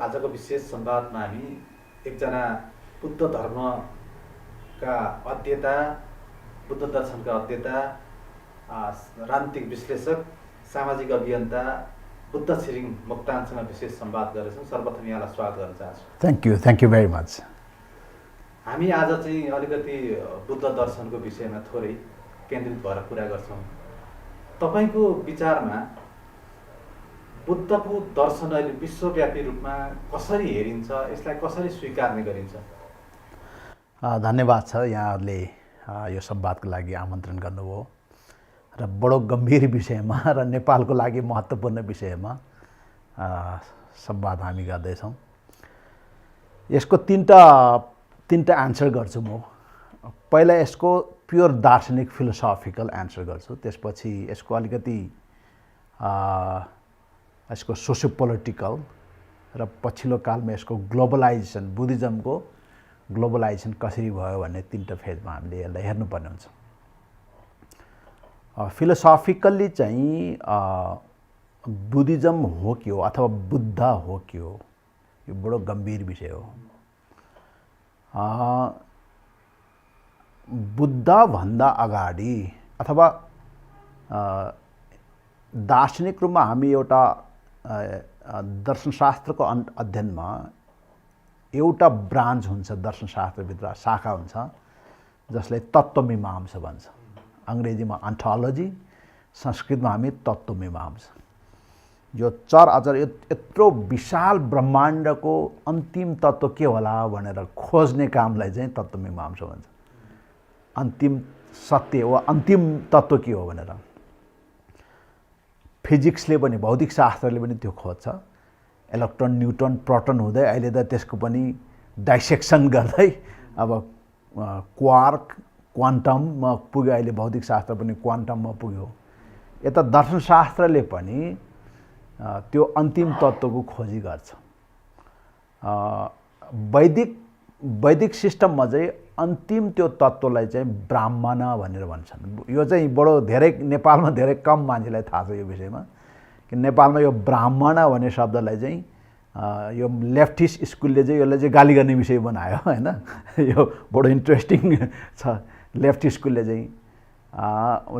आजको विशेष संवादमा हामी एकजना बुद्ध धर्मका अध्येता, बुद्ध दर्शनका अध्येता, राजनीतिक विश्लेषक, सामाजिक अभियन्ता बुद्ध छिरिङ मोक्तानसँग विशेष संवाद गर्छौँ। सर्वप्रथम यहाँलाई स्वागत गर्न चाहन्छु। Thank you very much. हामी आज चाहिँ अलिकति बुद्ध दर्शनको विषयमा थोरै केन्द्रित भएर कुरा गर्छौँ। तपाईको विचारमा बुद्धको दर्शन अहिले विश्वव्यापी रूपमा कसरी हेरिन्छ, यसलाई कसरी स्वीकार्ने गरिन्छ? धन्यवाद छ यहाँहरूले यो संवादको लागि आमन्त्रण गर्नुभयो र बडो गम्भीर विषयमा र नेपालको लागि महत्त्वपूर्ण विषयमा संवाद हामी गर्दैछौँ। यसको तीनटा एन्सर गर्छु म। पहिला यसको प्योर दार्शनिक फिलोसफिकल एन्सर गर्छु, त्यसपछि यसको अलिकति यसको सोसियो पोलिटिकल र पछिल्लो कालमा यसको ग्लोबलाइजेसन, बुद्धिज्मको ग्लोबलाइजेसन कसरी भयो भन्ने तीनटा फेजमा हामीले यसलाई हेर्नुपर्ने हुन्छ। फिलोसफिकल्ली चाहिँ बुद्धिज्म हो कि हो अथवा बुद्ध हो कि हो, यो बडो गम्भीर विषय हो। बुद्धभन्दा अगाडि अथवा दार्शनिक रूपमा हामी एउटा दर्शनशास्त्रको अध्ययनमा एउटा ब्रान्च हुन्छ, दर्शनशास्त्रभित्र शाखा हुन्छ जसलाई तत्त्वमीमांसा भन्छ। अङ्ग्रेजीमा अन्टोलोजी, संस्कृतमा हामी तत्त्वमीमांसा। यो चर अचर यत्रो विशाल ब्रह्माण्डको अन्तिम तत्त्व के होला भनेर खोज्ने कामलाई चाहिँ तत्त्वमीमांसा भन्छ। अन्तिम सत्य वा अन्तिम तत्त्व के हो भनेर फिजिक्सले पनि, भौतिक शास्त्रले पनि त्यो खोज्छ। इलेक्ट्रोन, न्युट्रोन, प्रोटोन हुँदै अहिले त त्यसको पनि डाइसेक्सन गर्दै अब क्वार्क, क्वान्टममा पुग्यो। अहिले भौतिक शास्त्र पनि क्वान्टममा पुग्यो। यता दर्शनशास्त्रले पनि त्यो अन्तिम तत्त्वको खोजी गर्छ। वैदिक सिस्टममा चाहिँ अन्तिम त्यो तत्त्वलाई चाहिँ ब्राह्मण भनेर भन्छन्। यो चाहिँ बडो धेरै नेपालमा धेरै कम मान्छेलाई थाहा छ यो विषयमा, कि नेपालमा यो ब्राह्मण भन्ने शब्दलाई चाहिँ यो लेफ्टिस्ट स्कुलले चाहिँ यसलाई चाहिँ गाली गर्ने विषय बनायो हैन। यो बडो इन्ट्रेस्टिङ छ। लेफ्टिस्ट स्कुलले चाहिँ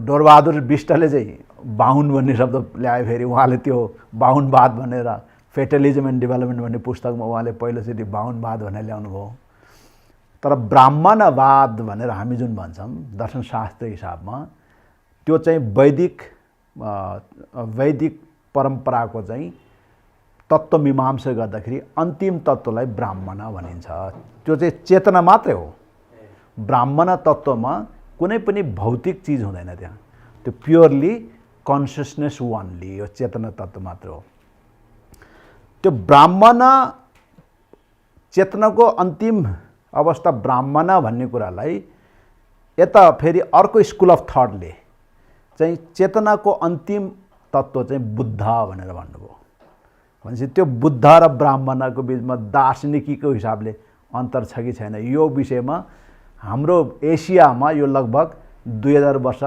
डोरबहादुर बिष्टले चाहिँ बाहुन भन्ने शब्द ल्यायो। फेरि उहाँले त्यो बाहुनवाद भनेर फेटलिजम एन्ड डेभलपमेन्ट भन्ने पुस्तकमा उहाँले पहिलोचोटि बाहुनवाद भनेर ल्याउनु भयो। तर ब्राह्मणवाद भनेर हामी जुन भन्छौँ दर्शनशास्त्र हिसाबमा, त्यो चाहिँ वैदिक परम्पराको चाहिँ तत्त्वमीमांसा गर्दाखेरि अन्तिम तत्त्वलाई ब्राह्मण भनिन्छ। त्यो चाहिँ चेतना मात्रै हो। ब्राह्मण तत्त्वमा कुनै पनि भौतिक चिज हुँदैन, त्यहाँ त्यो प्योरली कन्सियसनेस वानली, यो चेतना तत्त्व मात्र हो। त्यो ब्राह्मण चेतनाको अन्तिम अवस्था ब्राह्मण भन्ने कुरालाई यता फेरि अर्को स्कुल अफ थटले चाहिँ चेतनाको अन्तिम तत्त्व चाहिँ बुद्ध भनेर भन्नुभयो। भनेपछि त्यो बुद्ध र ब्राह्मणको बिचमा दार्शनिकीको हिसाबले अन्तर छ कि छैन, यो विषयमा हाम्रो एसियामा यो लगभग 2000 वर्ष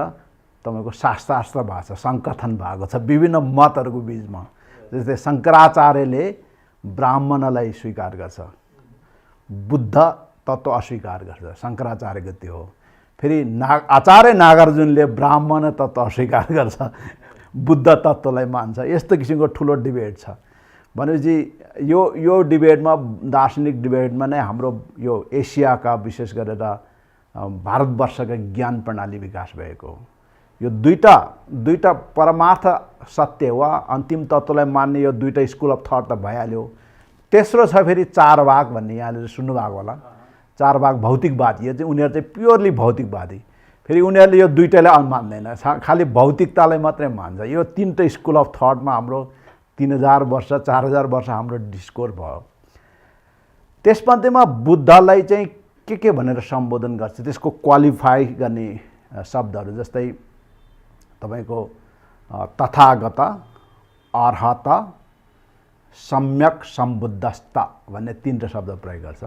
तपाईँको शास्त्रास्त्र भएको छ, सङ्कथन भएको छ विभिन्न मतहरूको बिचमा। जस्तै शङ्कराचार्यले ब्राह्मणलाई स्वीकार गर्छ, बुद्ध तत्त्व अस्वीकार गर्छ, शङ्कराचार्यको त्यो हो। फेरि आचार्य नागार्जुनले ब्राह्मण तत्त्व अस्वीकार गर्छ, बुद्ध तत्त्वलाई मान्छ। यस्तो किसिमको ठुलो डिबेट छ। भनेपछि यो डिबेटमा, दार्शनिक डिबेटमा नै हाम्रो यो एसियाका विशेष गरेर भारतवर्षका ज्ञान प्रणाली विकास भएको हो। यो दुईटा परमार्थ सत्य वा अन्तिम तत्त्वलाई मान्ने यो दुईटा स्कुल अफ थट त भइहाल्यो। तेस्रो छ फेरि चारवाक भन्ने, यहाँले सुन्नुभएको होला। चारवाक भौतिकवादी, यो चाहिँ उनीहरू चाहिँ प्योरली भौतिकवादी। फेरि उनीहरूले यो दुईटालाई मान्दैन, खालि भौतिकतालाई मात्रै मान्छ। यो तीनटा स्कुल अफ थटमा हाम्रो 3000 वर्ष 4000 वर्ष हाम्रो डिस्कोर्स भयो। त्यसमध्येमा बुद्धलाई चाहिँ के भनेर सम्बोधन गर्छ, त्यसको क्वालिफाई गर्ने शब्दहरू जस्तै तपाईँको तथागत, अर्हत, सम्यक सम्बुद्धस्त भन्ने तीनटा शब्द प्रयोग गर्छ।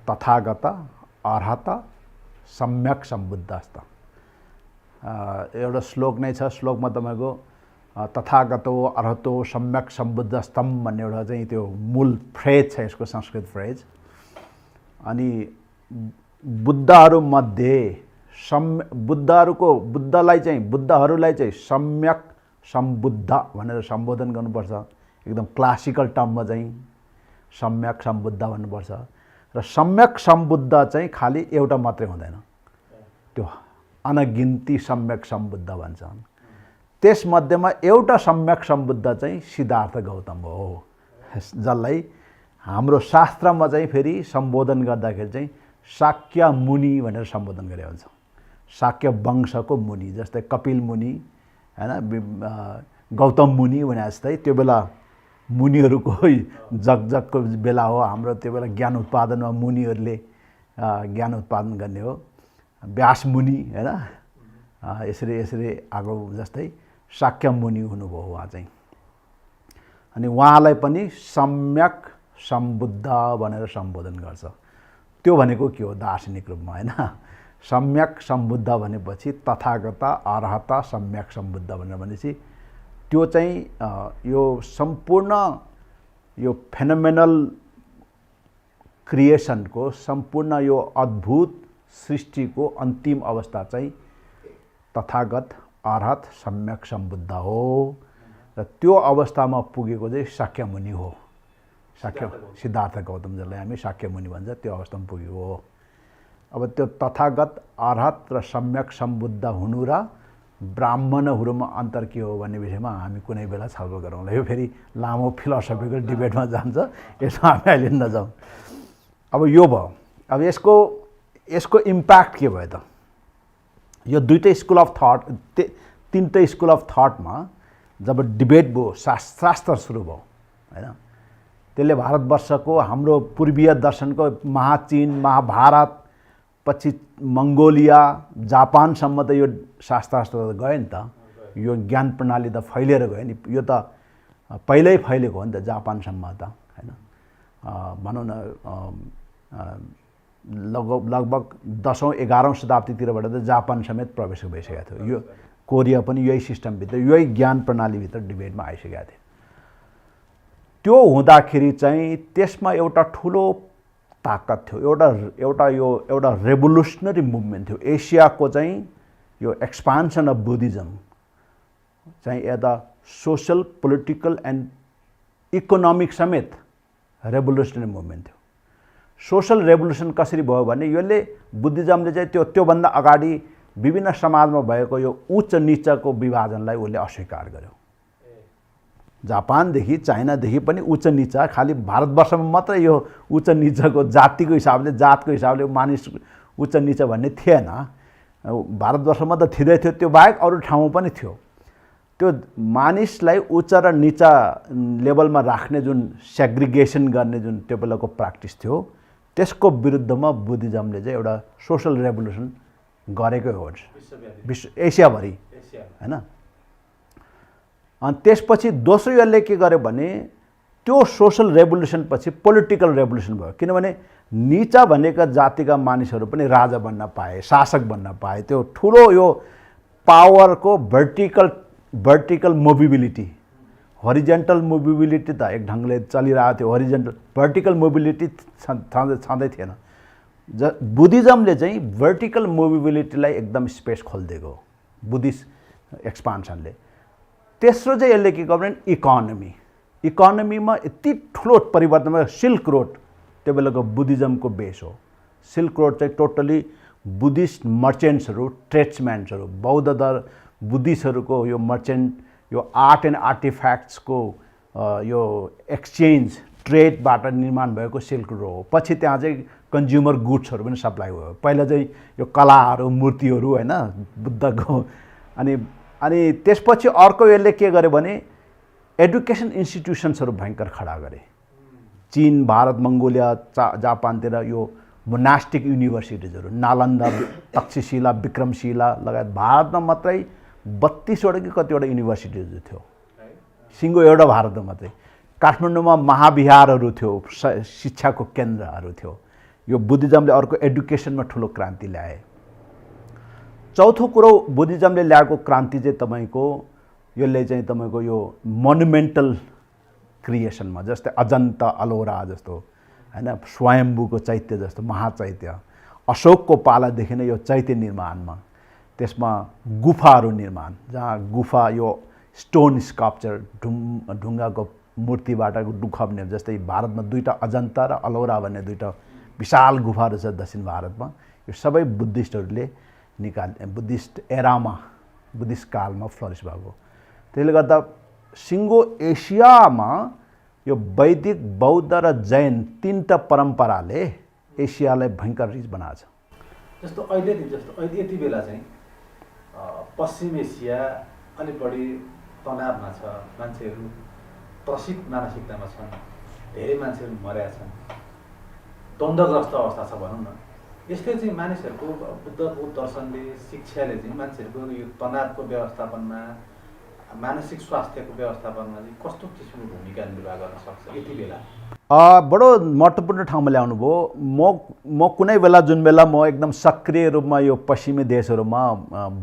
तथागत, अर्हत, सम्यक सम्बुद्धस्त। एउटा श्लोक नै छ। श्लोकमा तपाईँको तथागतो अर्हतो सम्यक सम्बुद्धस्तम भन्ने एउटा चाहिँ त्यो मूल फ्रेज छ यसको संस्कृत फ्रेज। अनि बुद्धहरूलाई चाहिँ सम्यक सम्बुद्ध भनेर सम्बोधन गर्नुपर्छ। एकदम क्लासिकल टर्ममा चाहिँ सम्यक सम्बुद्ध भन्नुपर्छ। र सम्यक सम्बुद्ध चाहिँ खालि एउटा मात्रै हुँदैन, त्यो अनगिन्ती सम्यक सम्बुद्ध भन्छन्। त्यसमध्येमा एउटा सम्यक सम्बुद्ध चाहिँ सिद्धार्थ गौतम हो, जसलाई हाम्रो शास्त्रमा चाहिँ फेरि सम्बोधन गर्दाखेरि चाहिँ शाक्य मुनि भनेर सम्बोधन गरे हुन्छ। शाक्य वंशको मुनि, जस्तै कपिल मुनि हैन, गौतम मुनि भने जस्तै त्यो बेला मुनिहरूको जगको बेला हो। हाम्रो त्यो बेला ज्ञान उत्पादनमा मुनिहरूले ज्ञान उत्पादन गर्ने हो। व्यास मुनि हैन, यसरी आगो जस्तै शाक्य मुनि हुनुभयो उहाँ चाहिँ। अनि उहाँलाई पनि सम्यक सम्बुद्ध भनेर सम्बोधन गर्छ। त्यो भनेको के हो दार्शनिक रूपमा हैन? सम्यक सम्बुद्ध भनेपछि तथागत अर्हत सम्यक सम्बुद्ध भनेपछि त्यो चाहिँ यो सम्पूर्ण यो फेनोमेनल क्रिएसनको, सम्पूर्ण यो अद्भुत सृष्टिको अन्तिम अवस्था चाहिँ तथागत अर्हत सम्यक सम्बुद्ध हो। र त्यो अवस्थामा पुगेको चाहिँ शाक्य मुनि हो। सिद्धार्थ गौतम जसलाई हामी शाक्य मुनि भन्छ, त्यो अवस्थामा पुगेको हो। अब त्यो तथागत अर्हत र सम्यक सम्बुद्ध हुनु र ब्राह्मणहरूमा अन्तर के हो भन्ने विषयमा हामी कुनै बेला छलफल गरौँला। यो फेरि लामो फिलोसफिकल डिबेटमा जान्छ, यसमा हामी अहिले नजाउँ। अब यो भयो। अब यसको इम्प्याक्ट के भयो त? यो दुईटै स्कुल अफ थट, तीनटै स्कुल अफ थटमा जब डिबेट भयो, शास्त्र सुरु भयो हैन, त्यसले भारतवर्षको हाम्रो पूर्वीय दर्शनको महाचीन, महाभारत, पछि मङ्गोलिया, जापानसम्म त यो शास्त्र गयो नि त। यो ज्ञान प्रणाली त फैलिएर गयो नि। यो त पहिल्यै फैलेको हो नि त जापानसम्म त हैन। भनौँ न लगभग 10औं 11औं शताब्दीतिरबाट त जापान समेत प्रवेश भइसकेको थियो। यो कोरिया पनि यही सिस्टमभित्र, यही ज्ञान प्रणालीभित्र डिबेटमा आइसकेको थियो। त्यो हुँदाखेरि चाहिँ त्यसमा एउटा ठुलो ताकत थियो, एउटा रेभोल्युसनरी मुभमेन्ट थियो। एसियाको चाहिँ यो एक्सपान्सन अफ बुद्धिज्म चाहिँ यता सोसल, पोलिटिकल एन्ड इकोनोमिक समेत रेभोल्युसनरी मुभमेन्ट थियो। सोसल रेभोल्युसन कसरी भयो भने यसले बुद्धिज्मले चाहिँ त्योभन्दा अगाडि विभिन्न समाजमा भएको यो उच्च नीचको विभाजनलाई उसले अस्वीकार गर्यो। जापानदेखि चाइनादेखि पनि उच्च नीच, खालि भारतवर्षमा मात्र यो उच्च नीचको जातको हिसाबले मानिस उच्च नीच भन्ने थिएन। भारतवर्षमा त थिँदै थियो, त्यो बाहेक अरू ठाउँमा पनि थियो। त्यो मानिसलाई उच्च र नीचा लेभलमा राख्ने जुन सेग्रिगेसन गर्ने जुन त्यो बेलाको प्र्याक्टिस थियो, त्यसको विरुद्धमा बुद्धिज्मले चाहिँ एउटा सोसल रेभोल्युसन गरेकै हो एसियाभरि हैन। अनि त्यसपछि दोस्रो यसले के गर्यो भने त्यो सोसल रेभोल्युसन पछि पोलिटिकल रेभोल्युसन भयो। किनभने नीचा भनेका जातिका मानिसहरू पनि राजा बन्न पाए, शासक बन्न पाए। त्यो ठुलो यो पावरको भर्टिकल मोबिलिटी, हरिजेन्टल मोबिलिटी त एक ढङ्गले चलिरहेको थियो, हरिजेन्टल भर्टिकल मोबिलिटी छँदै थिएन। बुद्धिज्मले चाहिँ भर्टिकल मोबिलिटीलाई एकदम स्पेस खोलिदिएको बुद्धिस्ट एक्सपान्सनले। तेस्रो चाहिँ यसले के गर्यो भने इकोनोमीमा यति ठुलो परिवर्तन भयो। सिल्क रोड त्यो बेलाको बुद्धिज्मको बेस हो। सिल्क रोड चाहिँ टोटली बुद्धिस्ट मर्चेन्ट्सहरू, ट्रेड्सम्यान्सहरू, बौद्ध बुद्धिस्टहरूको यो मर्चेन्ट, यो आर्ट एन्ड आर्टिफ्याक्ट्सको यो एक्सचेन्ज ट्रेडबाट निर्माण भएको सिल्क रोड हो। पछि त्यहाँ चाहिँ कन्ज्युमर गुड्सहरू पनि सप्लाई भयो। पहिला चाहिँ यो कलाहरू, मूर्तिहरू हैन बुद्धको। अनि त्यसपछि अर्को यसले के गर्यो भने एडुकेसन इन्स्टिट्युसन्सहरू भयङ्कर खडा गरे। चीन, भारत, मङ्गोलिया, जापानतिर यो मोनास्टिक युनिभर्सिटिजहरू, नालन्दा, तक्षशिला, विक्रमशिला लगायत भारतमा मात्रै 32वटा कि कतिवटा युनिभर्सिटिजहरू थियो। सिङ्गो एउटा भारतमा मात्रै। काठमाडौँमा महाविहारहरू थियो, शिक्षाको केन्द्रहरू थियो। यो बुद्धिज्मले अर्को एडुकेसनमा ठुलो क्रान्ति ल्याए। चौथो कुरो बुद्धिज्मले ल्याएको क्रान्ति चाहिँ तपाईको यसले चाहिँ तपाईँको यो मोनुमेन्टल क्रिएसनमा जस्तै अजन्ता अलोरा जस्तो हैन, स्वयम्भूको चैत्य जस्तो महाचैत्य, अशोकको पालादेखि नै यो चैत्य निर्माणमा त्यसमा गुफाहरू निर्माण, जहाँ गुफा यो स्टोन स्कल्पचर ढुङ्गाको मूर्तिबाट गुफा बन्ने, जस्तै भारतमा 2टा अजन्ता र अलोरा भन्ने 2टा विशाल गुफाहरू छ दक्षिण भारतमा। यो सबै बुद्धिस्टहरूले बुद्धिस्ट एरामा, बुद्धिस्ट कालमा फ्लरिस भएको। त्यसले गर्दा सिङ्गो एसियामा यो वैदिक, बौद्ध र जैन 3टा परम्पराले एसियालाई भयङ्कर रिच बनाएको छ। जस्तो अहिले यति बेला चाहिँ पश्चिम एसिया अलिक बढी तनावमा छ, मान्छेहरू त्रसित मानसिकतामा छन्, धेरै मान्छेहरू मरेका छन्, द्वन्द्वग्रस्त अवस्था छ भनौँ न। यसले चाहिँ मानिसहरूको बुद्धको दर्शनले, शिक्षाले चाहिँ मान्छेहरूको यो तनावको व्यवस्थापनमा, मानसिक स्वास्थ्यको व्यवस्थापनमा चाहिँ कस्तो किसिमको भूमिका निर्वाह गर्न सक्छ यति बेला? बडो महत्त्वपूर्ण ठाउँमा ल्याउनु भयो। म कुनै बेला जुन बेला म एकदम सक्रिय रूपमा यो पश्चिमी देशहरूमा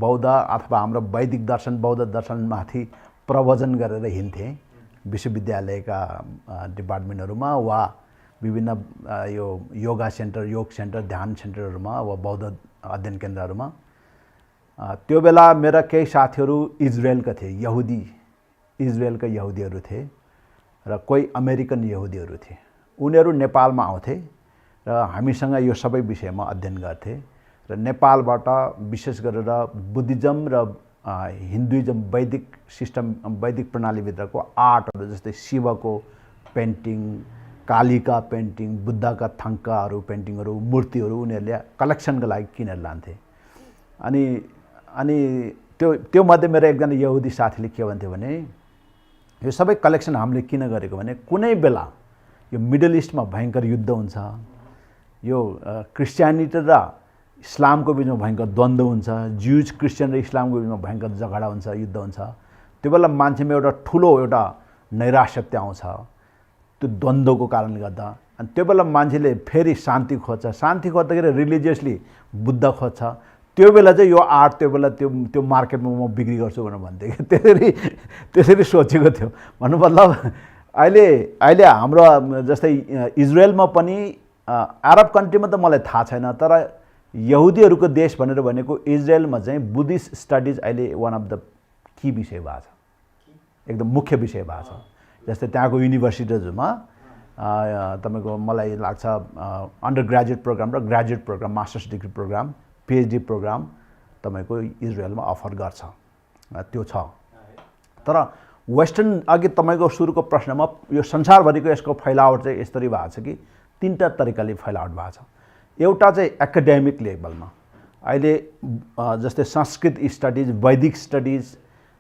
बौद्ध अथवा हाम्रो वैदिक दर्शन, बौद्ध दर्शनमाथि प्रवचन गरेर हिँड्थेँ विश्वविद्यालयका डिपार्टमेन्टहरूमा वा विभिन्न यो योगा सेन्टर, योग सेन्टर, ध्यान सेन्टरहरूमा वा बौद्ध अध्ययन केन्द्रहरूमा। त्यो बेला मेरा केही साथीहरू इजरायलका थिए, इजरायलका यहुदीहरू थिए र कोही अमेरिकन यहुदीहरू थिए। उनीहरू नेपालमा आउँथे र हामीसँग यो सबै विषयमा अध्ययन गर्थे र नेपालबाट विशेष गरेर बुद्धिज्म र हिन्दुइज्म वैदिक सिस्टम, वैदिक प्रणालीभित्रको आर्टहरू जस्तै शिवको पेन्टिङ, कालीका पेन्टिङ, बुद्धका थङ्काहरू पेन्टिङहरू, मूर्तिहरू उनीहरूले कलेक्सनका लागि किनेर लान्थे। अनि त्यो मध्ये मेरो एकजना यहुदी साथीले के भन्थ्यो भने यो सबै कलेक्सन हामीले किन गरेको भने कुनै बेला यो मिडल इस्टमा भयङ्कर युद्ध हुन्छ, यो क्रिस्चियनिटी र इस्लामको बिचमा भयङ्कर द्वन्द्व हुन्छ, ज्युज क्रिस्चियन र इस्लामको बिचमा भयङ्कर झगडा हुन्छ, युद्ध हुन्छ। त्यो बेला मान्छेमा एउटा ठुलो एउटा नैराश्यता आउँछ त्यो द्वन्द्वको कारणले गर्दा। अनि त्यो बेला मान्छेले फेरि शान्ति खोज्छ, शान्ति खोज्दाखेरि रिलिजियसली बुद्ध खोज्छ। त्यो बेला चाहिँ यो आर्ट, त्यो बेला त्यो मार्केटमा म बिक्री गर्छु भनेर भन्थेँ कि त्यसरी सोचेको थियो। भन्नु मतलब अहिले हाम्रो जस्तै इजरायलमा पनि, अरब कन्ट्रीमा त मलाई थाहा छैन, तर यहुदीहरूको देश भनेर भनेको इजरायलमा चाहिँ बुद्धिस्ट स्टडिज अहिले वान अफ द की विषय भएको छ, एकदम मुख्य विषय भएको छ। जस्तै त्यहाँको युनिभर्सिटिजमा तपाईँको मलाई लाग्छ अन्डर ग्रेजुएट प्रोग्राम र graduate program, masters degree program, PhD program तपाईँको इजरायलमा अफर गर्छ, त्यो छ। तर वेस्टर्न, अघि तपाईँको सुरुको प्रश्नमा यो संसारभरिको यसको फैलावट चाहिँ यसरी भएको छ कि 3टा तरिकाले फैलावट भएको छ। एउटा चाहिँ एकाडेमिक लेभलमा अहिले जस्तै संस्कृत स्टडिज, वैदिक स्टडिज,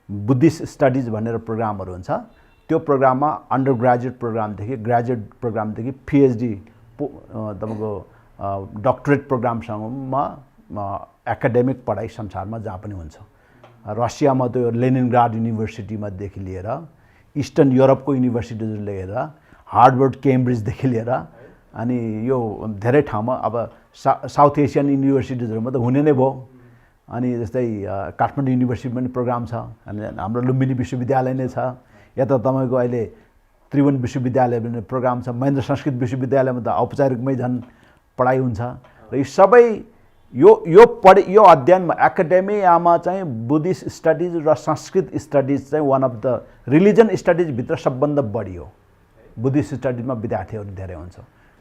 बुद्धिस्ट स्टडिज भनेर प्रोग्रामहरू हुन्छ। त्यो प्रोग्राममा अन्डर ग्रेजुएट प्रोग्रामदेखि, ग्रेजुएट प्रोग्रामदेखि पिएचडी तपाईँको डक्टरेट प्रोग्रामसम्ममा एकाडेमिक पढाइ संसारमा जहाँ पनि हुन्छ। रसियामा त यो लेनिनग्राड युनिभर्सिटीमादेखि लिएर, इस्टर्न युरोपको युनिभर्सिटीहरू लिएर, हार्वर्ड, केम्ब्रिजदेखि लिएर, अनि यो धेरै ठाउँमा अब साउथ एसियन युनिभर्सिटिजहरूमा त हुने नै भयो। अनि जस्तै काठमाडौँ युनिभर्सिटीमा पनि प्रोग्राम छ, अनि हाम्रो लुम्बिनी विश्वविद्यालय नै छ, या त तपाईँको अहिले त्रिभुवन विश्वविद्यालय पनि प्रोग्राम छ, महेन्द्र संस्कृत विश्वविद्यालयमा त औपचारिकमै झन् पढाइ हुन्छ। र यो सबै यो अध्ययनमा एकाडेमियामा चाहिँ बुद्धिस्ट स्टडिज र संस्कृत स्टडिज चाहिँ वान अफ द रिलिजन स्टडिजभित्र सबभन्दा बढी हो। बुद्धिस्ट स्टडिजमा विद्यार्थीहरू धेरै हुन्छ,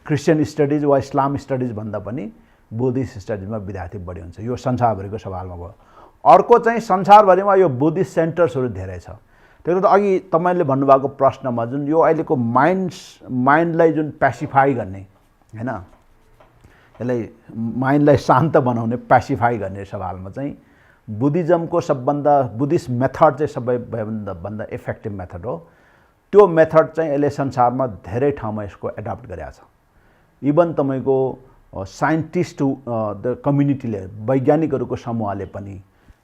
क्रिस्चियन स्टडिज वा इस्लाम स्टडिज भन्दा पनि बुद्धिस्ट स्टडिजमा विद्यार्थी बढी हुन्छ। यो संसारभरिको सवालमा भयो। अर्को चाहिँ संसारभरिमा यो बुद्धिस्ट सेन्टर्सहरू धेरै छ। त्यसले गर्दा अघि तपाईँले भन्नुभएको प्रश्नमा जुन यो अहिलेको माइन्डलाई जुन पेसिफाई गर्ने, हैन, यसलाई माइन्डलाई शान्त बनाउने, पेसिफाई गर्ने सवालमा चाहिँ बुद्धिज्मको सबभन्दा, बुद्धिस्ट मेथड चाहिँ सबैभन्दा इफेक्टिभ मेथड हो। त्यो मेथड चाहिँ अहिले संसारमा धेरै ठाउँमा यसको एडप्ट गरेको छ। इभन तपाईँको साइन्टिस्ट द कम्युनिटीले, वैज्ञानिकहरूको समूहले पनि,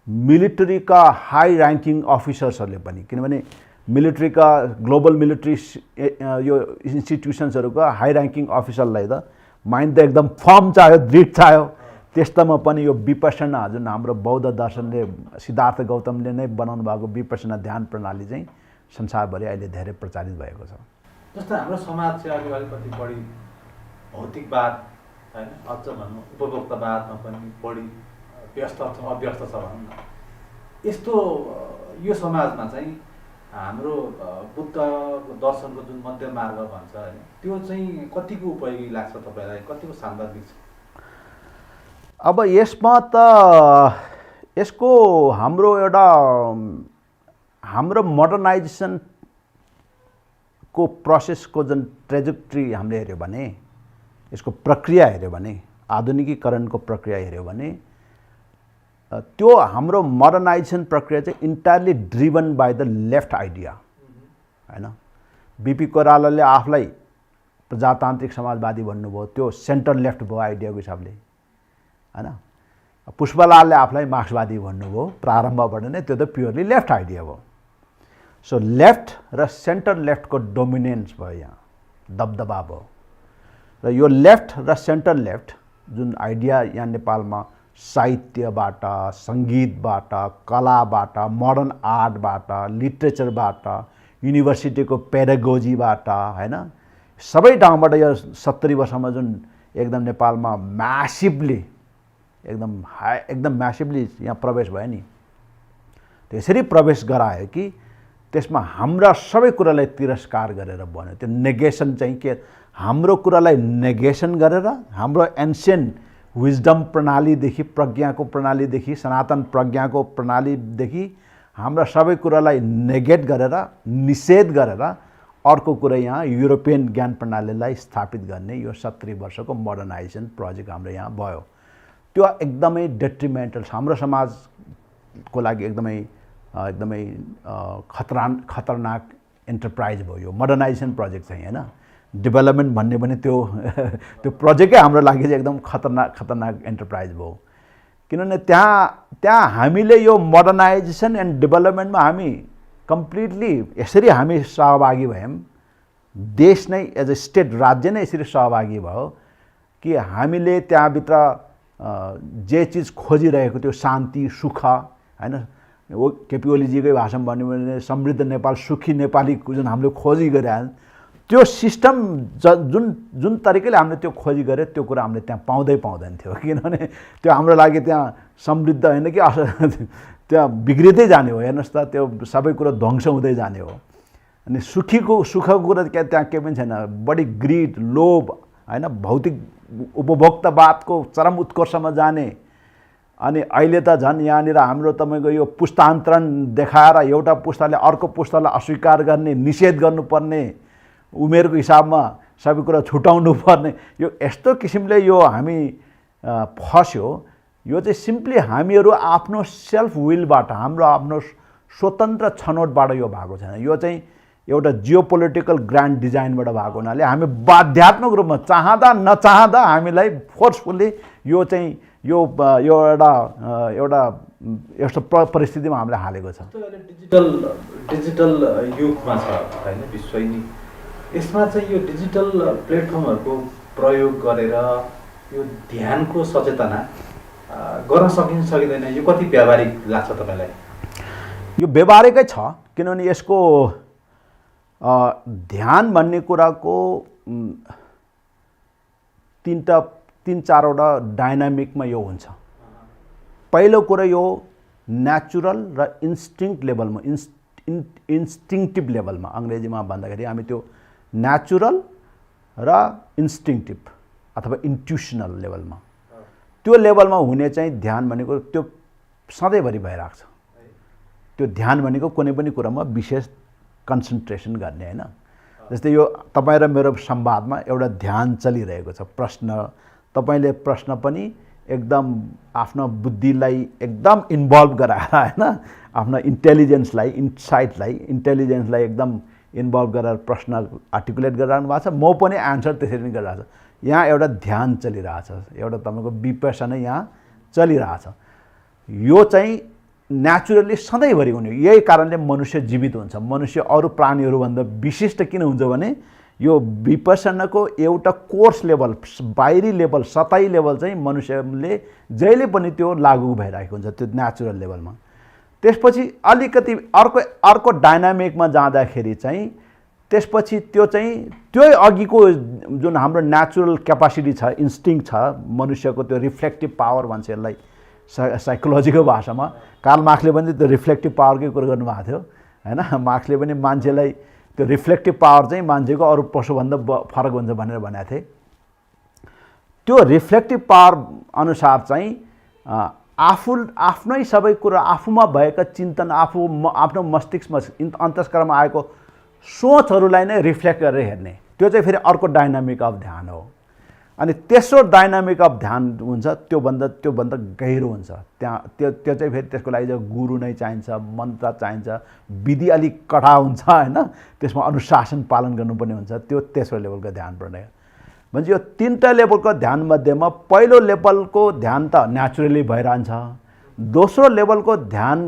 मिलिट्रीका हाई र्याङ्किङ अफिसर्सहरूले पनि, किनभने मिलिट्रीका ग्लोबल मिलिट्री यो इन्स्टिट्युसन्सहरूका हाई र्याङ्किङ अफिसरलाई त माइन्ड त एकदम फर्म चाहियो, दृढ चाहियो, त्यस्तोमा पनि यो विपश्यना जुन हाम्रो बौद्ध दर्शनले सिद्धार्थ गौतमले नै बनाउनु भएको विपश्यना ध्यान प्रणाली चाहिँ संसारभरि अहिले धेरै प्रचारित भएको छ। जस्तै हाम्रो समाज चाहिँ अहिले अलिकति बढी भौतिकवाद होइन, अझ भनौँ उपभोक्तावादमा पनि बढी व्यस्त अभ्यस्त छ भनौँ न। यस्तो यो समाजमा चाहिँ हाम्रो बुद्ध दर्शनको जुन मध्य मार्ग भन्छ होइन, त्यो चाहिँ कतिको उपयोगी लाग्छ तपाईँलाई, कतिको सान्दर्भिक छ? अब यसमा त यसको हाम्रो मोडर्नाइजेसनको प्रोसेसको जुन ट्रेजेक्ट्री हामीले हेऱ्यो भने, यसको प्रक्रिया हेऱ्यो भने, आधुनिकीकरणको प्रक्रिया हेऱ्यो भने त्यो हाम्रो मोडर्नाइजेसन प्रक्रिया चाहिँ entirely driven by the left idea होइन। बिपी कोइरालाले आफूलाई प्रजातान्त्रिक समाजवादी भन्नुभयो, त्यो सेन्टर लेफ्ट भयो आइडियाको हिसाबले होइन। पुष्पलालले आफूलाई मार्क्सवादी भन्नुभयो प्रारम्भबाट नै, त्यो त प्योरली लेफ्ट आइडिया भयो। सो लेफ्ट र सेन्टर लेफ्टको डोमिनेन्स भयो, यहाँ दबदबा भयो। र यो लेफ्ट र सेन्टर लेफ्ट जुन आइडिया यहाँ नेपालमा साहित्यबाट, सङ्गीतबाट, कलाबाट, मोडर्न आर्टबाट, लिट्रेचरबाट, युनिभर्सिटीको पेडागोजीबाट होइन, सबै ठाउँबाट यो 70 वर्षमा जुन एकदम नेपालमा एकदम म्यासिभली यहाँ प्रवेश भयो नि, त्यसरी प्रवेश गरायो कि त्यसमा हाम्रा सबै कुरालाई तिरस्कार गरेर बन्यो। त्यो नेगेसन चाहिँ के, हाम्रो कुरालाई नेगेसन गरेर, हाम्रो एन्सियन्ट विजडम प्रणालीदेखि, प्रज्ञाको प्रणालीदेखि, सनातन प्रज्ञाको प्रणालीदेखि हाम्रा सबै कुरालाई नेगेट गरेर, निषेध गरेर अर्को कुरा यहाँ युरोपियन ज्ञान प्रणालीलाई स्थापित गर्ने यो 70 वर्षको मोडर्नाइजेसन प्रोजेक्ट हाम्रो यहाँ भयो। त्यो एकदमै डेट्रिमेन्टल छ हाम्रो समाजको लागि, एकदमै खतरनाक एन्टरप्राइज भयो यो मोडर्नाइजेसन प्रोजेक्ट चाहिँ होइन। डेभलपमेन्ट भन्ने पनि त्यो प्रोजेक्टै हाम्रो लागि चाहिँ एकदम खतरनाक एन्टरप्राइज भयो। किनभने त्यहाँ हामीले यो मोडर्नाइजेसन एन्ड डेभलपमेन्टमा हामी कम्प्लिटली यसरी हामी सहभागी भयौँ, देश नै एज अ स्टेट, राज्य नै यसरी सहभागी भयो कि हामीले त्यहाँभित्र जे चिज खोजिरहेको थियो, शान्ति, सुख होइन, वो केपी ओलीजीकै भाषामा भन्यो भने समृद्ध नेपाल, सुखी नेपाली जुन हामीले खोजी गरिरह्यौँ, त्यो सिस्टम जुन तरिकाले हामीले त्यो खोजी गऱ्यो त्यो कुरा हामीले त्यहाँ पाउँदैन थियो। किनभने त्यो हाम्रो लागि त्यहाँ समृद्ध होइन कि त्यहाँ बिग्रिँदै जाने हो, हेर्नुहोस् त, त्यो सबै कुरो ध्वंस हुँदै जाने हो। अनि सुखको कुरा त्यहाँ केही पनि छैन, बढी ग्रिड, लोभ होइन, भौतिक उपभोक्तावादको चरम उत्कर्षमा जाने। अनि अहिले त झन् यहाँनिर हाम्रो तपाईँको यो पुस्तान्तरण देखाएर एउटा पुस्ताले अर्को पुस्तालाई अस्वीकार गर्ने, निषेध गर्नुपर्ने, उमेरको हिसाबमा सबै कुरा छुटाउनु पर्ने, यो यस्तो किसिमले यो हामी फस्यो। यो चाहिँ सिम्पली हामीहरू आफ्नो सेल्फ विलबाट, हाम्रो आफ्नो स्वतन्त्र छनौटबाट यो भएको छैन। यो चाहिँ एउटा जियोपोलिटिकल ग्रान्ड डिजाइनबाट भएको हुनाले हामी बाध्यात्मक रूपमा चाहँदा नचाहँदा हामीलाई फोर्सफुल्ली यो चाहिँ यो एउटा यस्तो परिस्थितिमा हामीले हालेको छ। डिजिटल युगमा छ होइन विश्व नै, यसमा चाहिँ यो डिजिटल प्लेटफर्महरूको प्रयोग गरेर यो ध्यानको सचेतना गर्न सकिँदैन, यो कति व्यावहारिक लाग्छ तपाईँलाई? यो व्यावहारिकै छ, किनभने यसको ध्यान भन्ने कुराको 3-4वटा डाइनामिकमा यो हुन्छ। पहिलो कुरा यो नेचुरल र इन्स्टिङ्क्ट लेभलमा, इन्स्टिङ्क्टिभ लेभलमा अङ्ग्रेजीमा भन्दाखेरि हामी त्यो नेचुरल र इन्स्टिङ्क्टिभ अथवा इन्ट्युसनल लेभलमा, त्यो लेभलमा हुने चाहिँ ध्यान भनेको त्यो सधैँभरि भइरहेको छ। त्यो ध्यान भनेको कुनै पनि कुरामा विशेष कन्सन्ट्रेसन गर्ने होइन। जस्तै यो तपाईँ र मेरो संवादमा एउटा ध्यान चलिरहेको छ, प्रश्न, तपाईँले प्रश्न पनि एकदम आफ्नो बुद्धिलाई एकदम इन्भल्भ गराएर होइन, आफ्नो इन्टेलिजेन्सलाई, इन्टेलिजेन्सलाई एकदम इन्भल्भ गरेर प्रश्न आर्टिकुलेट गरिरहनु भएको छ, म पनि एन्सर त्यसरी नै गरिरहेको छ। यहाँ एउटा ध्यान चलिरहेछ, एउटा तपाईँको विपश्यना यहाँ चलिरहेछ। यो चाहिँ नेचुरली सधैँभरि हुने, यही कारणले मनुष्य जीवित हुन्छ। मनुष्य अरू प्राणीहरूभन्दा विशिष्ट किन हुन्छ भने यो विपसनाको एउटा कोर्स लेभल, बाहिरी लेभल, सतही लेभल चाहिँ मनुष्यले जहिले पनि त्यो लागू भइरहेको हुन्छ त्यो नेचुरल लेभलमा। त्यसपछि अलिकति अर्को डाइनामिकमा जाँदाखेरि चाहिँ त्यसपछि त्यो चाहिँ त्यो अघिको जुन हाम्रो नेचुरल क्यापासिटी छ, इन्स्टिङ छ मनुष्यको, त्यो रिफ्लेक्टिभ पावर भन्छ यसलाई साइकोलोजीको भाषामा। कार्ल मार्क्सले पनि त्यो रिफ्लेक्टिभ पावरकै कुरो गर्नुभएको थियो हैन। मार्क्सले पनि मान्छेलाई त्यो रिफ्लेक्टिभ पावर चाहिँ मान्छेको अरू पशुभन्दा फरक हुन्छ भनेर भनेको थिए। त्यो रिफ्लेक्टिभ पावर अनुसार चाहिँ आफ्नै सबै कुरा, आफूमा भएका चिन्तन, आफ्नो मस्तिष्कमा अन्तस्करणमा आएको सोचहरूलाई नै रिफ्लेक्ट गरेर हेर्ने, त्यो चाहिँ फेरि अर्को डाइनामिक अफ ध्यान हो। अनि तेस्रो डाइनामिक अफ ध्यान हुन्छ त्योभन्दा गहिरो हुन्छ। त्यो चाहिँ फेरि त्यसको लागि चाहिँ गुरु नै चाहिन्छ, मन्त्र चाहिन्छ, विधि अलिक कडा हुन्छ हैन, त्यसमा अनुशासन पालन गर्नुपर्ने हुन्छ। त्यो तेस्रो लेभलको ध्यान पर्ने भन्छ। यो तीनटा लेभलको ध्यान मध्येमा पहिलो लेभलको ध्यान त नेचुरली भइरहन्छ। दोस्रो लेभलको ध्यान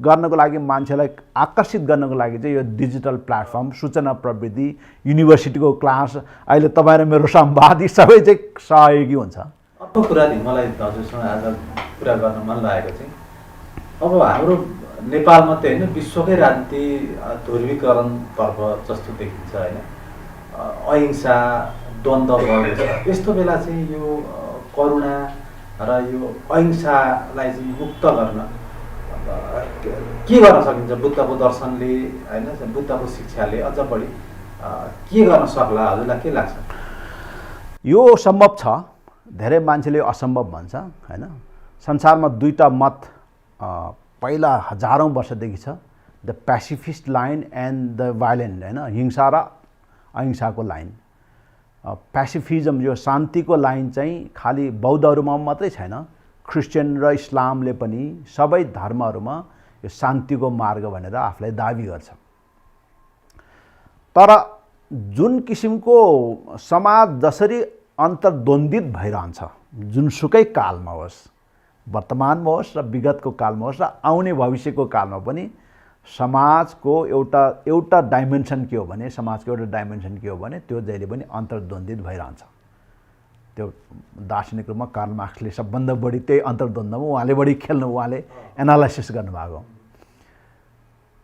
गर्नको लागि मान्छेलाई आकर्षित गर्नको लागि चाहिँ यो डिजिटल प्लेटफर्म, सूचना प्रविधि, युनिभर्सिटीको क्लास, अहिले तपाईँ र मेरो संवाद यी सबै चाहिँ सहयोगी हुन्छ। अर्को कुरा मलाई हजुरसँग आज कुरा गर्न मन लागेको चाहिँ अब हाम्रो नेपाल मात्रै होइन, विश्वकै राजनीति ध्रुवीकरणतर्फ जस्तो देखिन्छ होइन। अहिंसा, द्वन्द्व भएको छ। यस्तो बेला चाहिँ यो करुणा र यो अहिंसालाई चाहिँ मुक्त गर्न के गर्न सकिन्छ? बुद्धको दर्शनले होइन, बुद्धको शिक्षाले अझ बढी के गर्न सक्ला? हजुरलाई के लाग्छ? यो सम्भव छ। धेरै मान्छेले असम्भव भन्छ हैन। संसारमा दुईटा मत पहिला हजारौं वर्षदेखि छ, the pacifist line and the violent हैन, हिंसा र अहिंसाको लाइन। पैसिफिज्म यो शान्तिको लाइन चाहिँ खालि बौद्धहरूमा मात्रै छैन, क्रिस्चियन र इस्लामले पनि सबै धर्महरूमा यो शान्तिको मार्ग भनेर आफूलाई दाबी गर्छ। तर जुन किसिमको समाज जसरी अन्तर्द्वन्द्वित भइरहन्छ, जुनसुकै कालमा होस्, वर्तमानमा होस् र विगतको कालमा होस् र आउने भविष्यको कालमा पनि समाजको एउटा डाइमेन्सन के हो भने, समाजको एउटा डाइमेन्सन के हो भने त्यो जहिले पनि अन्तर्द्वन्द्वित भइरहन्छ। त्यो दार्शनिक रूपमा कार्ल मार्क्सले सबभन्दा बढी त्यही अन्तर्द्वन्द्वमा उहाँले बढी खेल्नु, उहाँले एनालाइसिस गर्नुभएको।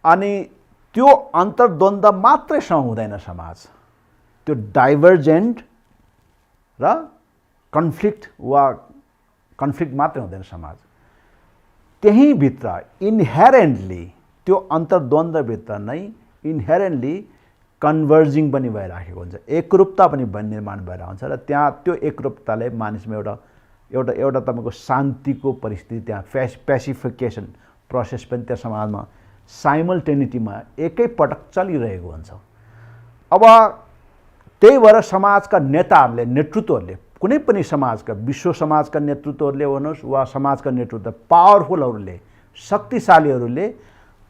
अनि त्यो अन्तर्द्वन्द्व मात्रैसँग हुँदैन समाज, त्यो डाइभर्जेन्ट र कन्फ्लिक्ट मात्रै हुँदैन समाज। त्यही भित्र इन्हेरेन्टली त्यो अन्तर्द्वन्द्वभित्र नै इन्हेरेन्टली कन्भर्जिङ पनि भइराखेको हुन्छ, एकरूपता पनि निर्माण भइरहेको हुन्छ। र त्यहाँ त्यो एकरूपताले मानिसमा एउटा तपाईँको शान्तिको परिस्थिति, त्यहाँ पेसिफिकेसन प्रोसेस पनि त्यो समाजमा साइमल्टेनिटीमा एकैपटक चलिरहेको हुन्छ। अब त्यही भएर समाजका नेताहरूले, नेतृत्वहरूले, कुनै पनि समाजका, विश्व समाजका नेतृत्वहरूले हुनुहोस् वा समाजका नेतृत्व, पावरफुलहरूले, शक्तिशालीहरूले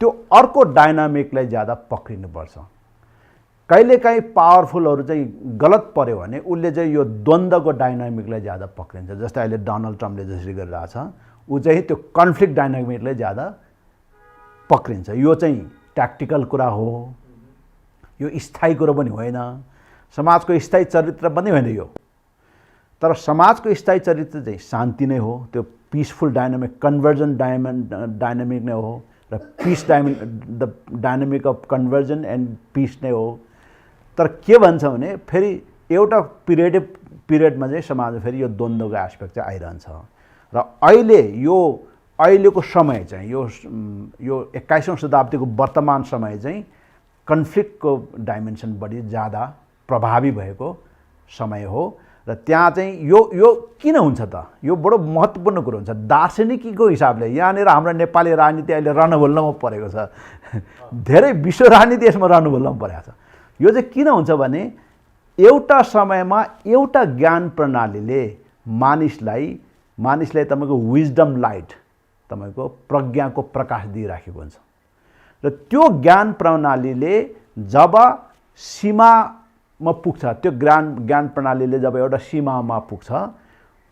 त्यो अर्को डाइनामिकलाई ज्यादा पक्रिनुपर्छ। कहिलेकाहीँ पावरफुलहरू चाहिँ गलत पर्यो भने उसले चाहिँ यो द्वन्द्वको डाइनामिकलाई ज्यादा पक्रिन्छ। जस्तै अहिले डोनाल्ड ट्रम्पले जसरी गरिरहेछ, ऊ चाहिँ त्यो कन्फ्लिक्ट डाइनामिकलाई ज्यादा पक्रिन्छ। यो चाहिँ ट्याक्टिकल कुरा हो, यो स्थायी कुरो पनि होइन, समाजको स्थायी चरित्र पनि होइन यो। तर समाजको स्थायी चरित्र चाहिँ शान्ति नै हो, त्यो पिसफुल डाइनामिक, कन्भर्जन डाइनामिक नै हो र the dynamic of conversion and peace नै हो। तर के भन्छ भने फेरि एउटा पिरियडमा चाहिँ समाजमा फेरि यो द्वन्द्वको एस्पेक्ट चाहिँ आइरहन्छ। र अहिलेको समय चाहिँ यो 21औं शताब्दीको वर्तमान समय चाहिँ कन्फ्लिक्टको डाइमेन्सन बढी ज्यादा प्रभावी भएको समय हो। र त्यहाँ चाहिँ यो किन हुन्छ त? यो बडो महत्त्वपूर्ण कुरो हुन्छ दार्शनिकीको हिसाबले। यहाँनिर हाम्रो नेपाली राजनीति अहिले रणभुल्लमा परेको छ, धेरै विश्व राजनीति यसमा रणभुल्लमा परेको छ। यो चाहिँ किन हुन्छ भने एउटा समयमा एउटा ज्ञान प्रणालीले मानिसलाई तपाईँको विजडम लाइट, तपाईँको प्रज्ञाको प्रकाश दिइराखेको हुन्छ। र त्यो ज्ञान प्रणालीले जब सीमामा पुग्छ, त्यो ज्ञान प्रणालीले जब एउटा सीमामा पुग्छ,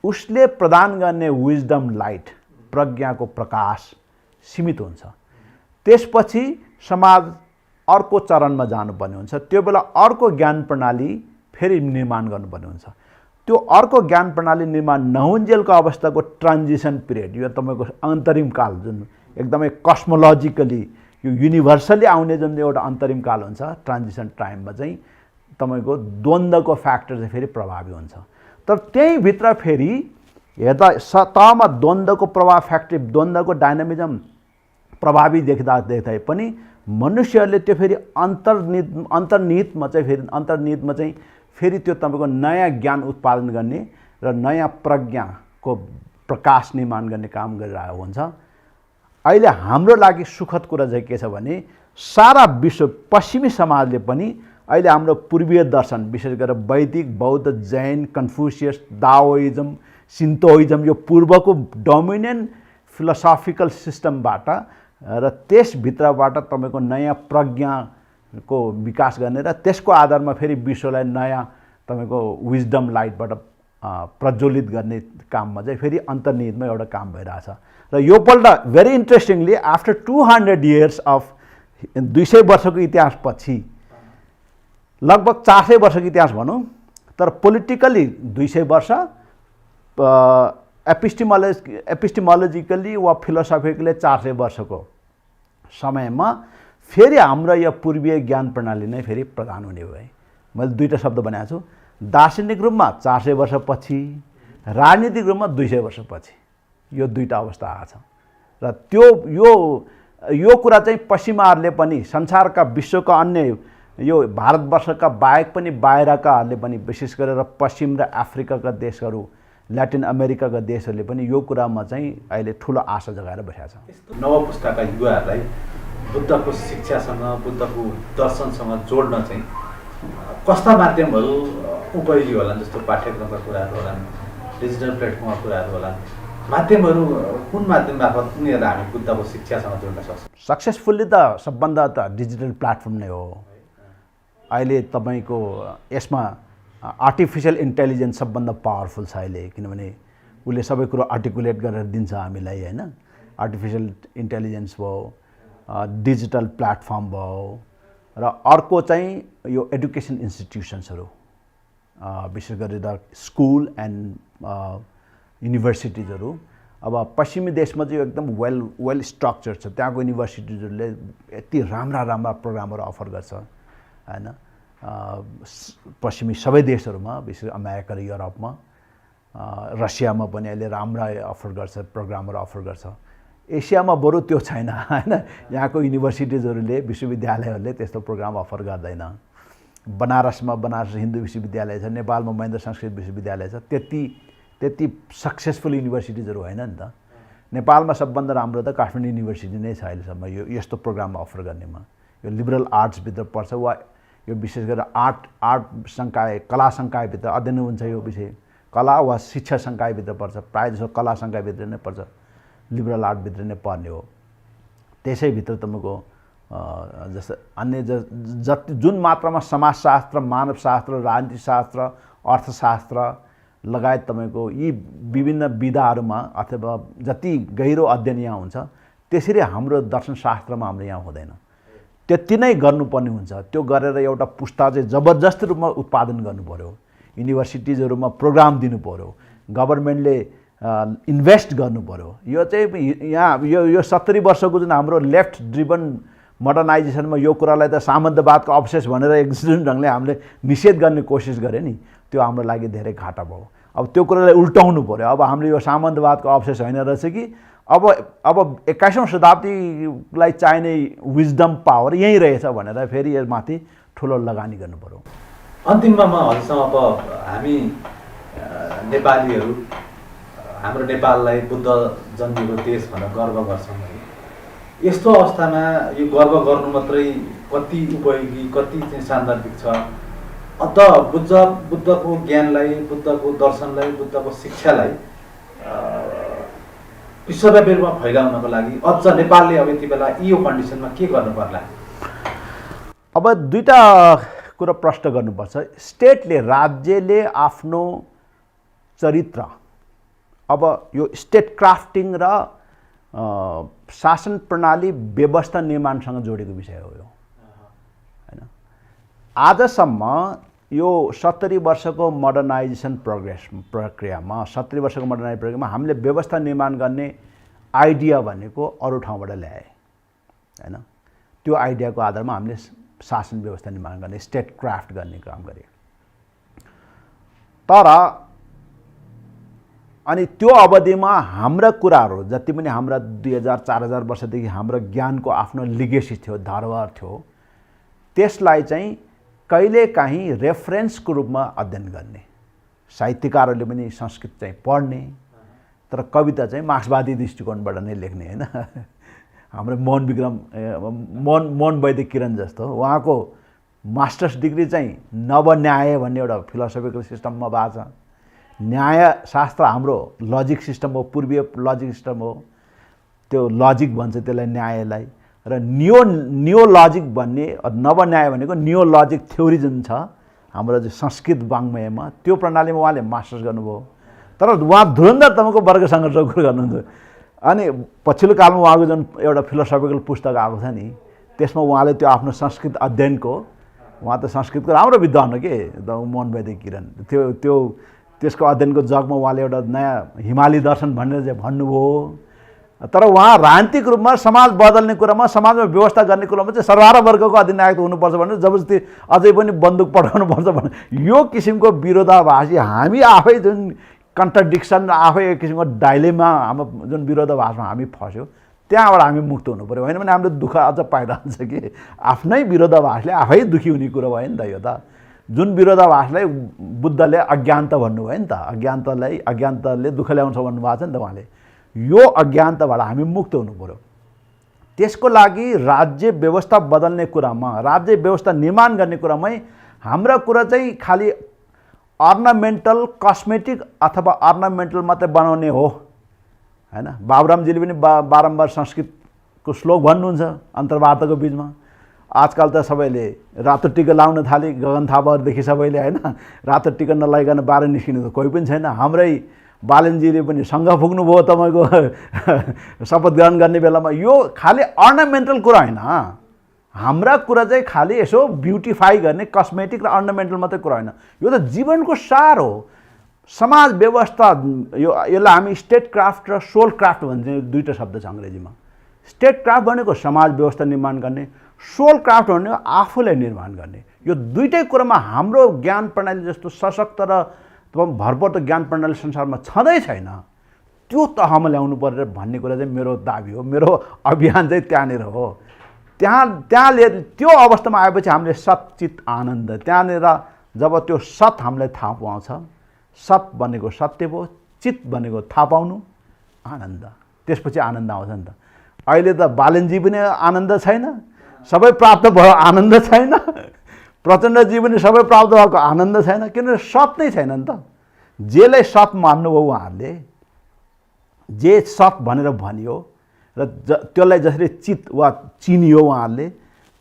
उसले प्रदान गर्ने विजडम लाइट, प्रज्ञाको प्रकाश सीमित हुन्छ। त्यसपछि समाज अर्को चरणमा जानुपर्ने हुन्छ। त्यो बेला अर्को ज्ञान प्रणाली फेरि निर्माण गर्नुपर्ने हुन्छ। त्यो अर्को ज्ञान प्रणाली निर्माण नहुन्जेलको अवस्थाको ट्रान्जिसन पिरियड, यो तपाईँको अन्तरिम काल जुन एकदमै कस्मोलोजिकली यो युनिभर्सली आउने जुन एउटा अन्तरिम काल हुन्छ, ट्रान्जिसन टाइममा चाहिँ तपाईँको द्वन्द्वको फ्याक्टर चाहिँ फेरि प्रभावी हुन्छ। तर त्यहीँभित्र फेरि हेर्दा तहमा द्वन्द्वको प्रभाव फ्याक्ट्री, द्वन्द्वको डाइनामिजम प्रभावी देख्दा पनि मनुष्यहरूले त्यो फेरि अन्तर्निहितमा चाहिँ फेरि त्यो तपाईँको नयाँ ज्ञान उत्पादन गर्ने र नयाँ प्रज्ञाको प्रकाश निर्माण गर्ने काम गरिरहेको हुन्छ। अहिले हाम्रो लागि सुखद कुरा चाहिँ के छ भने सारा विश्व पश्चिमी समाजले पनि अहिले हाम्रो पूर्वीय दर्शन, विशेष गरेर वैदिक, बौद्ध, जैन, कन्फ्युसियस, दाओइजम, सिन्तोइजम, यो पूर्वको डोमिनेन्ट फिलोसफिकल सिस्टमबाट र त्यसभित्रबाट तपाईँको नयाँ प्रज्ञाको विकास गर्ने र त्यसको आधारमा फेरि विश्वलाई नयाँ तपाईँको विजडम लाइटबाट प्रज्वलित गर्ने काममा चाहिँ फेरि अन्तर्निहितमा एउटा काम भइरहेछ। र योपल्ट very interestingly after 200 years of 200 वर्षको इतिहासपछि, लगभग 400 वर्षको इतिहास भनौँ, तर पोलिटिकली 200 वर्ष, एपिस्टिमोलोजिकली वा फिलोसफिकली 400 वर्षको समयमा फेरि हाम्रो यो पूर्वीय ज्ञान प्रणाली नै फेरि प्रदान हुने भयो। मैले दुईवटा शब्द बनाएको छु, दार्शनिक रूपमा 400 वर्षपछि, राजनीतिक रूपमा 200 वर्षपछि यो दुईवटा अवस्था आएको छ। र त्यो यो कुरा चाहिँ पश्चिमाहरूले पनि, संसारका विश्वका अन्य यो भारतवर्षका बाहेक पनि बाहिरकाहरूले पनि, विशेष गरेर पश्चिम र अफ्रिकाका देशहरू, ल्याटिन अमेरिकाका देशहरूले पनि यो कुरामा चाहिँ अहिले ठुलो आशा जगाएर बसेका छ। नव पुस्ताका युवाहरूलाई बुद्धको शिक्षासँग, बुद्धको दर्शनसँग जोड्न चाहिँ कस्ता माध्यमहरू उपयोगी होलान्? जस्तो पाठ्यक्रमका कुराहरू होलान्, डिजिटल प्लेटफर्मका कुराहरू होलान्, माध्यमहरू कुन माध्यम मार्फत उनीहरूलाई हामी बुद्धको शिक्षासँग जोड्न सक्छौँ? सक्सेसफुल्ली त सबभन्दा त डिजिटल प्लेटफर्म नै हो। अहिले तपाईँको यसमा आर्टिफिसियल इन्टेलिजेन्स सबभन्दा पावरफुल छ अहिले, किनभने उसले सबै कुरो आर्टिकुलेट गरेर दिन्छ हामीलाई, होइन? आर्टिफिसियल इन्टेलिजेन्स भयो, डिजिटल प्लेटफर्म भयो, र अर्को चाहिँ यो एडुकेसन इन्स्टिट्युसन्सहरू, विशेष गरेर स्कुल एन्ड युनिभर्सिटिजहरू। अब पश्चिमी देशमा चाहिँ एकदम वेल स्ट्रक्चर छ, त्यहाँको युनिभर्सिटिजहरूले यति राम्रा प्रोग्रामहरू अफर गर्छ, होइन? पश्चिमी सबै देशहरूमा, विशेष अमेरिका र युरोपमा, रसियामा पनि अहिले राम्रा अफर गर्छ, प्रोग्रामहरू अफर गर्छ। एसियामा बरु त्यो छैन, होइन? यहाँको युनिभर्सिटिजहरूले, विश्वविद्यालयहरूले त्यस्तो प्रोग्राम अफर गर्दैन। बनारसमा बनारस हिन्दू विश्वविद्यालय छ, नेपालमा महेन्द्र संस्कृत विश्वविद्यालय छ, त्यति सक्सेसफुल युनिभर्सिटिजहरू होइन नि त। नेपालमा सबभन्दा राम्रो त काठमाडौँ युनिभर्सिटी नै छ अहिलेसम्म यो यस्तो प्रोग्राम अफर गर्नेमा। यो लिबरल आर्ट्सभित्र पर्छ वा यो विशेष गरेर आर्ट संकाय, कला संकायभित्र अध्ययन हुन्छ यो विषय, कला वा शिक्षा संकायभित्र पर्छ, प्रायः जसो कला संकायभित्र नै पर्छ, लिबरल आर्टभित्र नै पर्ने हो। त्यसैभित्र तपाईँको जस्तो अन्य जति जुन मात्रामा समाजशास्त्र, मानवशास्त्र, राजनीतिशास्त्र, अर्थशास्त्र लगायत तपाईँको यी विभिन्न विधाहरूमा अथवा जति गहिरो अध्ययन यहाँ हुन्छ, त्यसरी हाम्रो दर्शनशास्त्रमा हाम्रो यहाँ हुँदैन। त्यति नै गर्नुपर्ने हुन्छ। त्यो गरेर एउटा पुस्ता चाहिँ जबरजस्त रूपमा उत्पादन गर्नु पर्यो, युनिभर्सिटिजहरूमा प्रोग्राम दिनु पर्यो, गभर्मेन्टले इन्भेस्ट गर्नु पर्यो। यो चाहिँ यहाँ यो 70 वर्षको जुन हाम्रो लेफ्ट ड्रिभन मोडर्नाइजेसनमा यो कुरालाई त सामन्तवादको अवशेष भनेर एक जुन ढङ्गले हामीले निषेध गर्ने कोसिस गरे नि, त्यो हाम्रो लागि धेरै घाटा भयो। अब त्यो कुरालाई उल्टाउनु पर्यो। अब हामीले यो सामन्तवादको अवशेष होइन रहेछ कि अब 21औं शताब्दीलाई चाहिने विजडम पावर यहीँ रहेछ भनेर फेरि यसमाथि ठुलो लगानी गर्नु पर्यो। अन्तिममा म हजुरसँग अब हामी नेपालीहरू हाम्रो नेपाललाई बुद्ध जन्मेको देश भनेर गर्व गर्छौँ है। यस्तो अवस्थामा यो गर्व गर्नु मात्रै कति उपयोगी, कति चाहिँ सान्दर्भिक छ? अत बुद्धको ज्ञानलाई, बुद्धको दर्शनलाई, बुद्धको शिक्षालाई विश्वव्यापी रूपमा फैलाउनको लागि अझ नेपालले अब यति बेला यो कन्डिसनमा के गर्नु पर्ला? अब दुईटा कुरा प्रश्न गर्नुपर्छ। स्टेटले, राज्यले आफ्नो चरित्र, अब यो स्टेट क्राफ्टिङ र शासन प्रणाली व्यवस्था निर्माणसँग जोडेको विषय हो यो, आजसम्म यो 70 वर्षको मोडर्नाइजेसन प्रक्रियामा 70 वर्षको मोडर्नाइजेसन प्रक्रियामा हामीले व्यवस्था निर्माण गर्ने आइडिया भनेको अरू ठाउँबाट ल्याए हैन। त्यो आइडियाको आधारमा हामीले शासन व्यवस्था निर्माण गर्ने स्टेट क्राफ्ट गर्ने काम गरे। तर अनि त्यो अवधिमा हाम्रा कुराहरू जति पनि हाम्रा 2000-4000 वर्षदेखि हाम्रो ज्ञानको आफ्नो लिगेसी थियो, धरोहर थियो, त्यसलाई चाहिँ कहिलेकाहीँ रेफरेन्सको रूपमा अध्ययन गर्ने। साहित्यकारहरूले पनि संस्कृत चाहिँ पढ्ने, तर कविता चाहिँ मार्क्सवादी दृष्टिकोणबाट नै लेख्ने हैन। हाम्रो मोहन वैद्य किरण जस्तो उहाँको मास्टर्स डिग्री चाहिँ नवन्याय भन्ने एउटा फिलोसफिकल सिस्टममा भएको छ। न्यायशास्त्र हाम्रो लजिक सिस्टम हो, पूर्वीय लजिक सिस्टम हो, त्यो लजिक भन्छ त्यसलाई, न्यायलाई। र नियो लजिक भन्ने नवन्याय भनेको नियो लजिक थ्योरी जुन छ हाम्रो जो संस्कृत वाङ्मयमा, त्यो प्रणालीमा उहाँले मास्टर्स गर्नुभयो। तर उहाँ धुरन्धर तमको वर्गसँग जोकर गर्नुहुन्छ। अनि पछिल्लो कालमा उहाँको जुन एउटा फिलोसफिकल पुस्तक आएको छ नि, त्यसमा उहाँले त्यो आफ्नो संस्कृत अध्ययनको, उहाँ त संस्कृतको राम्रो विद्वान हो के मोहन वैद्य किरण, त्यसको अध्ययनको जगमा उहाँले एउटा नयाँ हिमाली दर्शन भनेर चाहिँ भन्नुभयो। तर उहाँ राजनीतिक रूपमा समाज बदल्ने कुरामा, समाजमा व्यवस्था गर्ने कुरामा चाहिँ सर्वहारा वर्गको अधिनायक हुनुपर्छ भनेर जबरजस्ती अझै पनि बन्दुक पठाउनुपर्छ भने यो किसिमको विरोधाभासी हामी आफै जुन कन्ट्राडिक्सन, आफै एक किसिमको डाइलेमा हाम्रो जुन विरोधाभासमा हामी फस्यो, त्यहाँबाट हामी मुक्त हुनु पऱ्यो। होइन भने हामीले दुःख अझ पाइरहन्छ कि आफ्नै विरोधाभासले आफै दुःखी हुने कुरो भयो नि त। यो त जुन विरोधाभासलाई बुद्धले अज्ञानता भन्नुभयो नि त, अज्ञानताले दुःख ल्याउँछ भन्नुभएको छ नि त उहाँले। यो अज्ञानताबाट हामी मुक्त हुनु पऱ्यो। त्यसको लागि राज्य व्यवस्था बदल्ने कुरामा, राज्य व्यवस्था निर्माण गर्ने कुरामै हाम्रा कुरा चाहिँ खालि अर्नामेन्टल, कस्मेटिक अथवा अर्नामेन्टल मात्रै बनाउने हो हैन। बाबुरामजीले पनि बारम्बार संस्कृतको श्लोक भन्नुहुन्छ अन्तर्वार्ताको बिचमा। आजकल त सबैले रातो टिका लाउन थाले, गगन थापाहरूदेखि सबैले हैन। रातो टिका नलाइकन बाहिर निस्किनु त कोही पनि छैन। हाम्रै बालनजीले पनि सँग पुग्नुभयो तपाईँको शपथ ग्रहण गर्ने बेलामा। यो खालि अर्नामेन्टल कुरा होइन, हाम्रा कुरा चाहिँ खालि यसो ब्युटिफाई गर्ने कस्मेटिक र अर्नामेन्टल मात्रै कुरा होइन। यो त जीवनको सार हो। समाज व्यवस्था, यसलाई हामी स्टेट क्राफ्ट र सोल क्राफ्ट भन्छ, दुईवटा शब्द छ अङ्ग्रेजीमा। स्टेट क्राफ्ट भनेको समाज व्यवस्था निर्माण गर्ने, सोल क्राफ्ट भनेको आफूलाई निर्माण गर्ने। यो दुईटै कुरामा हाम्रो ज्ञान प्रणाली जस्तो सशक्त र भरपर्दो ज्ञान प्रणाली संसारमा छँदै छैन। त्यो तहमा ल्याउनु पर्यो भन्ने कुरा चाहिँ मेरो दाबी हो। मेरो अभियान चाहिँ त्यहाँनिर हो। त्यहाँले त्यो अवस्थामा आएपछि हामीले सच्चित आनन्द, त्यहाँनिर जब त्यो सत हामीलाई थाहा पाउँछ, सत भनेको सत्य भयो, चित भनेको थाहा पाउनु, आनन्द, त्यसपछि आनन्द आउँछ नि त। अहिले त बालनजी पनि आनन्द छैन, सबै प्राप्त भयो, आनन्द छैन। प्रचण्डजी पनि सबै प्राप्त भएको, आनन्द छैन। किनभने सत नै छैन नि त। जेलाई सत मान्नुभयो उहाँहरूले, जे सत भनेर भनियो र त्यसलाई जसरी चित वा चिनियो उहाँहरूले,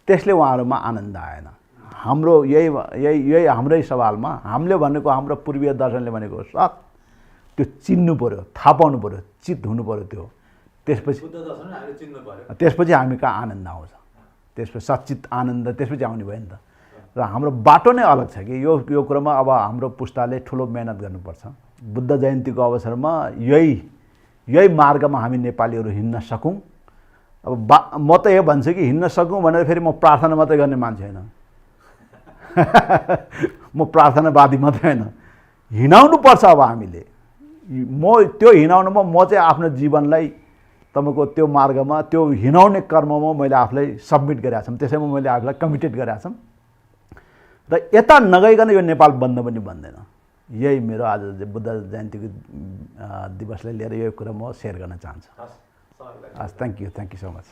त्यसले उहाँहरूमा आनन्द आएन। हाम्रो यही हाम्रै सवालमा हामीले भनेको, हाम्रो पूर्वीय दर्शनले भनेको सत, त्यो चिन्नु पऱ्यो, थाहा पाउनु पऱ्यो, चित हुनु पऱ्यो। त्यो त्यसपछि हामी कहाँ आनन्द आउँछ, त्यसपछि सच्चित आनन्द त्यसपछि आउने भयो नि त। र हाम्रो बाटो नै अलग छ कि यो कुरामा अब हाम्रो पुस्ताले ठुलो मेहनत गर्नुपर्छ। बुद्ध जयन्तीको अवसरमा यही मार्गमा हामी नेपालीहरू हिँड्न सकौँ। अब म त यो भन्छु कि हिँड्न सकौँ भनेर फेरि म प्रार्थना मात्रै गर्ने मान्छे होइन। म प्रार्थनावादी मात्रै होइन, हिँडाउनु पर्छ। अब हामीले त्यो हिँडाउनुमा म चाहिँ आफ्नो जीवनलाई तपाईँको त्यो मार्गमा, त्यो हिँडाउने कर्ममा मैले आफूलाई सब्मिट गरेका छौँ, त्यसैमा मैले आफूलाई कमिटेड गरेका छौँ। र यता नगइकन यो नेपाल बन्द पनि बन्दैन। यही मेरो आज बुद्ध जयन्तीको दिवसलाई लिएर यो कुरा म सेयर गर्न चाहन्छु। हस्, थ्याङ्क यू सो मच।